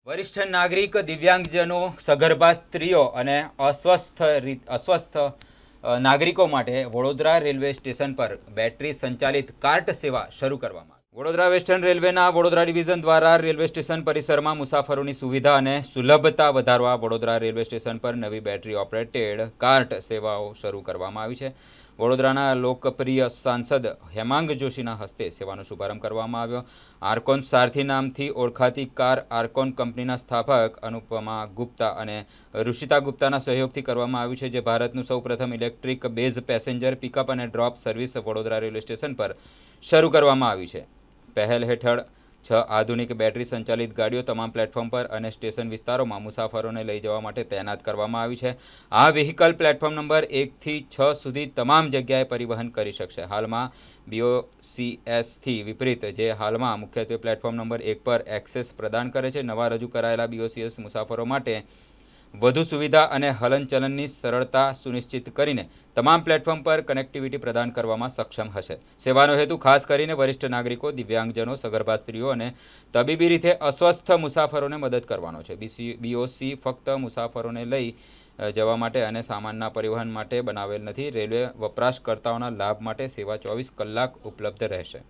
વરિષ્ઠ નાગરિક, દિવ્યાંગજનો, સગર્ભા સ્ત્રીઓ અને અસ્વસ્થ નાગરિકો માટે વડોદરા રેલવે સ્ટેશન પર બેટરી સંચાલિત કાર્ટ સેવા શરૂ કરવામાં આવી. વડોદરા વેસ્ટર્ન રેલવેના વડોદરા ડિવિઝન દ્વારા રેલવે સ્ટેશન પરિસરમાં મુસાફરોની સુવિધા અને સુલભતા વધારવા વડોદરા રેલવે સ્ટેશન પર નવી બેટરી ઓપરેટેડ કાર્ટ સેવાઓ શરૂ કરવામાં આવી છે. વડોદરાના લોકપ્રિય સાંસદ હેમાંગ જોશીના હસ્તે સેવાનો શુભારંભ કરવામાં આવ્યો. આર્કોન સારથી નામથી ઓળખાતી કાર આર્કોન કંપનીના સ્થાપક અનુપમા ગુપ્તા અને ઋષિતા ગુપ્તાના સહયોગથી કરવામાં આવ્યું છે, જે ભારતનું સૌપ્રથમ ઇલેક્ટ્રિક બેઝ પેસેન્જર પિકઅપ અને drop service Vadodara railway station પર શરૂ કરવામાં આવી છે. પહેલ હેઠળ 6 આધુનિક બેટરી સંચાલિત ગાડીઓ તમામ પ્લેટફોર્મ પર અને સ્ટેશન વિસ્તારોમાં મુસાફરોને લઈ જવા માટે તૈનાત કરવામાં આવી છે. આ વ્હીકલ પ્લેટફોર્મ નંબર 1 થી 6 સુધી તમામ જગ્યાએ પરિવહન કરી શકશે. હાલમાં BOCSથી વિપરીત, જે હાલમાં મુખ્યત્વે પ્લેટફોર્મ નંબર 1 પર એક્સેસ પ્રદાન કરે છે, નવા રજૂ કરાયેલા BOCS મુસાફરો માટે વધુ સુવિધા અને હલનચલનની સરળતા સુનિશ્ચિત કરીને તમામ પ્લેટફોર્મ પર કનેક્ટિવિટી પ્રદાન કરવામાં સક્ષમ હશે. સેવાનો હેતુ ખાસ કરીને વરિષ્ઠ નાગરિકો, દિવ્યાંગજનો, સગર્ભા સ્ત્રીઓ અને તબીબી રીતે અસ્વસ્થ મુસાફરોને મદદ કરવાનો છે. BOC ફક્ત મુસાફરોને લઈ જવા માટે અને સામાનના પરિવહન માટે બનાવેલ નથી. રેલવે વપરાશકર્તાઓના લાભ માટે સેવા 24 કલાક ઉપલબ્ધ રહેશે.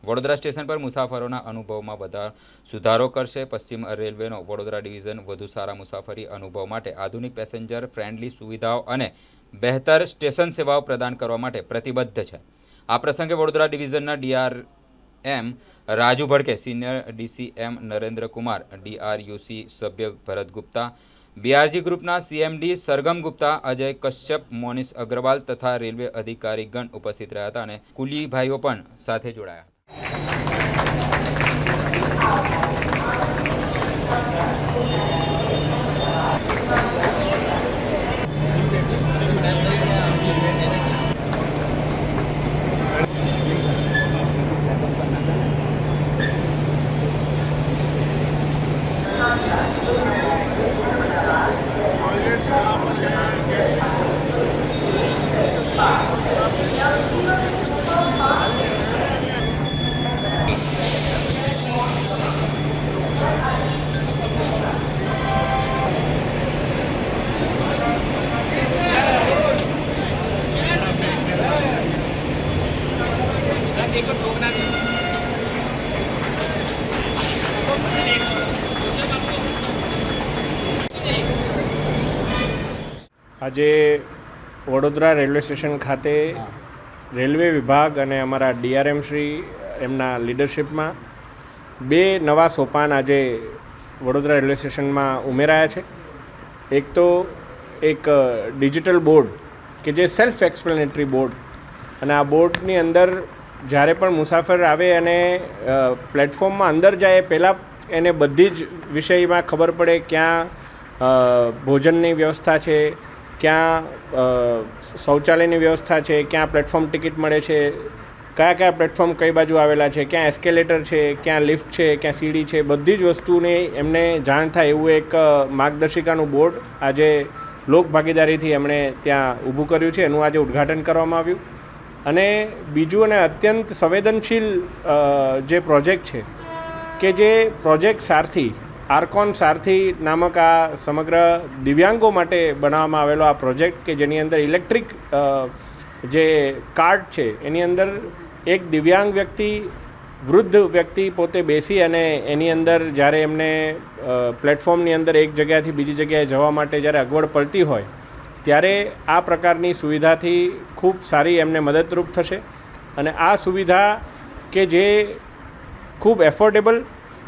વડોદરા સ્ટેશન પર મુસાફરોના અનુભવમાં સુધારો કરશે. પશ્ચિમ રેલવેનો વડોદરા ડિવિઝન વધુ સારા મુસાફરી અનુભવ માટે આધુનિક પેસેન્જર ફ્રેન્ડલી સુવિધાઓ અને બહેતર સ્ટેશન સેવાઓ પ્રદાન કરવા માટે પ્રતિબદ્ધ છે. આ પ્રસંગે વડોદરા ડિવિઝનના DRM Raju Bhadke, senior DCM Narendra Kumar, DRUC સભ્ય ભરત ગુપ્તા, BRG ગ્રુપના CMD સરગમ ગુપ્તા, અજય કશ્યપ, મોનિશ અગ્રવાલ તથા રેલવે અધિકારીગણ ઉપસ્થિત રહ્યા હતા અને કુલીભાઈઓ પણ સાથે જોડાયા. આજે વડોદરા રેલવે સ્ટેશન ખાતે રેલવે વિભાગ અને અમારા DRM શ્રી એમના લીડરશિપમાં 2 નવા સોપાન આજે વડોદરા રેલવે સ્ટેશનમાં ઉમેરાયા છે. એક તો એક ડિજિટલ બોર્ડ કે જે સેલ્ફ એક્સપ્લેનેટરી બોર્ડ, અને આ બોર્ડની અંદર જ્યારે પણ મુસાફર આવે અને પ્લેટફોર્મમાં અંદર જાય પહેલાં એને બધી જ વિષયમાં ખબર પડે, ક્યાં ભોજનની વ્યવસ્થા છે, ક્યાં શૌચાલયની વ્યવસ્થા છે, ક્યાં પ્લેટફોર્મ ટિકિટ મળે છે, કયા પ્લેટફોર્મ કઈ બાજુ આવેલા છે, ક્યાં એસ્કેલેટર છે, ક્યાં લિફ્ટ છે, ક્યાં સીડી છે, બધી જ વસ્તુની એમને જાણ થાય એવું એક માર્ગદર્શિકાનું બોર્ડ આજે લોક ભાગીદારીથી એમણે ત્યાં ઊભું કર્યું છે. એનું આજે ઉદ્ઘાટન કરવામાં આવ્યું. અને બીજું અને અત્યંત સંવેદનશીલ જે પ્રોજેક્ટ છે, કે જે પ્રોજેક્ટ સારથી, આર્કોન સારથી નામક આ સમગ્ર દિવ્યાંગો માટે બનાવવામાં આવેલો આ પ્રોજેક્ટ, કે જેની અંદર ઇલેક્ટ્રિક જે કાર્ટ છે એની અંદર એક દિવ્યાંગ વ્યક્તિ, વૃદ્ધ વ્યક્તિ પોતે બેસી અને એની અંદર જ્યારે એમને પ્લેટફોર્મની અંદર એક જગ્યાથી બીજી જગ્યાએ જવા માટે જ્યારે અગવડ પડતી હોય ત્યારે આ પ્રકારની સુવિધાથી ખૂબ સારી એમને મદદરૂપ થશે. અને આ સુવિધા કે જે ખૂબ એફોર્ડેબલ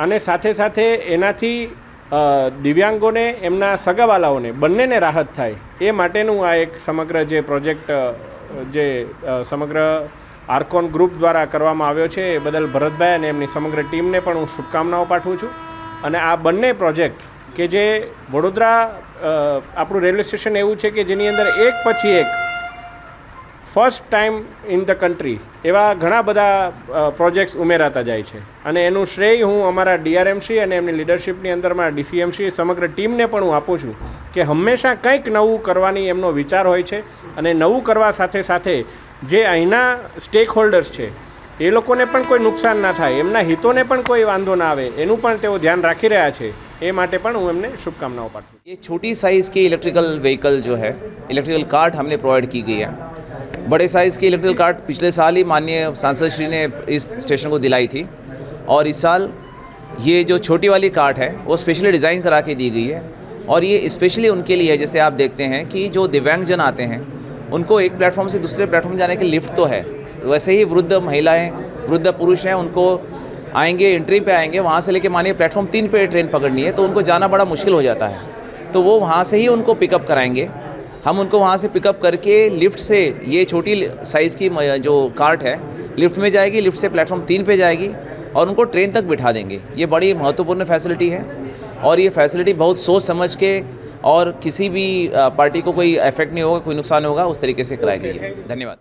અને સાથે સાથે એનાથી દિવ્યાંગોને, એમના સગાવાલાઓને બંનેને રાહત થાય એ માટેનું આ એક સમગ્ર જે પ્રોજેક્ટ જે સમગ્ર આર્કોન ગ્રુપ દ્વારા કરવામાં આવ્યો છે, એ બદલ ભરતભાઈ અને એમની સમગ્ર ટીમને પણ હું શુભકામનાઓ પાઠવું છું. અને આ બંને પ્રોજેક્ટ કે જે વડોદરા આપણું રેલવે સ્ટેશન એવું છે કે જેની અંદર એક પછી એક first time in the country એવા ઘણા બધા પ્રોજેક્ટ્સ ઉમેરાતા જાય છે. અને એનું શ્રેય હું અમારા DRM શ્રી અને એમની લીડરશિપની અંદર મારા DCM શ્રી સમગ્ર ટીમને પણ હું આપું છું કે હંમેશા કંઈક નવું કરવાની એમનો વિચાર હોય છે. અને નવું કરવા સાથે સાથે જે અહીંના સ્ટેક હોલ્ડર્સ છે એ લોકોને પણ કોઈ નુકસાન ના થાય, એમના હિતોને પણ કોઈ વાંધો ના આવે, એનું પણ તેઓ ધ્યાન રાખી રહ્યા છે. એ માટે પણ હું એમને શુભકામનાઓ પાઠવું છું. ये छोटी साइज़ की इलेक्ट्रिकल व्हीकल जो है, इलेक्ट्रिकल कार्ट हमने प्रोवाइड की गई है. बड़े साइज़ की इलेक्ट्रिकल कार्ट पिछले साल ही माननीय सांसद श्री ने इस स्टेशन को दिलाई थी और इस साल ये जो छोटी वाली कार्ट है वो स्पेशली डिज़ाइन करा के दी गई है और ये स्पेशली उनके लिए है. जैसे आप देखते हैं कि जो दिव्यांगजन आते हैं उनको एक प्लेटफॉर्म से दूसरे प्लेटफॉर्म जाने की लिफ्ट तो है, वैसे ही वृद्ध महिलाएं, वृद्ध पुरुष हैं, उनको आएंगे एंट्री पे आएंगे, वहाँ से लेके मानिए प्लेटफॉर्म 3 पे ट्रेन पकड़नी है तो उनको जाना बड़ा मुश्किल हो जाता है. तो वो वहाँ से ही उनको पिकअप कराएंगे. हम उनको वहाँ से पिकअप करके लिफ्ट से, ये छोटी साइज़ की जो कार्ट है लिफ्ट में जाएगी, लिफ्ट से प्लेटफॉर्म 3 पे जाएगी और उनको ट्रेन तक बिठा देंगे. ये बड़ी महत्वपूर्ण फैसिलिटी है और ये फैसिलिटी बहुत सोच समझ के और किसी भी पार्टी को कोई इफेक्ट नहीं होगा, कोई नुकसान होगा, उस तरीके से कराई गई है. धन्यवाद.